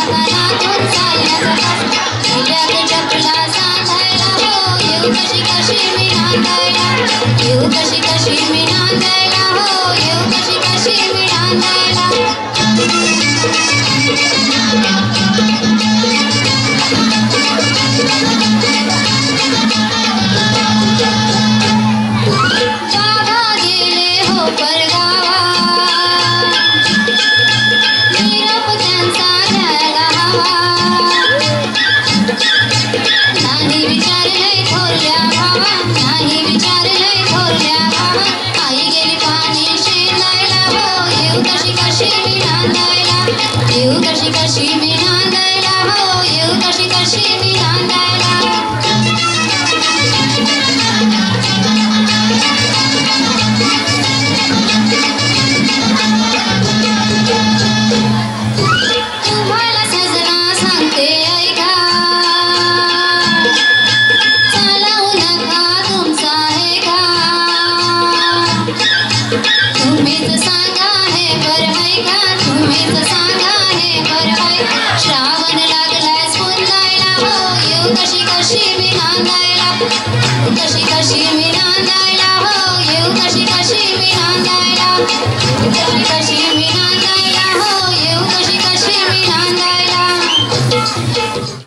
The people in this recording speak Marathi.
कानातून चालण्याचा तास गेल्यात चपला सांधायला हो येऊ कशी कशी मी नांदायला येऊ कशी कशी मी नांदायला हो येऊ कशी कशी मी नांदायला बाबा गेले हो परगावा निरोप त्यांचा घ्यायला हवा नाही विचारलंय थोरल्या भावा नाही विचारलंय थोरल्या भावा आई गेली पाणी शेंदायला हो येऊ कशी कशी मी नांदायला येऊ कशी कशी मी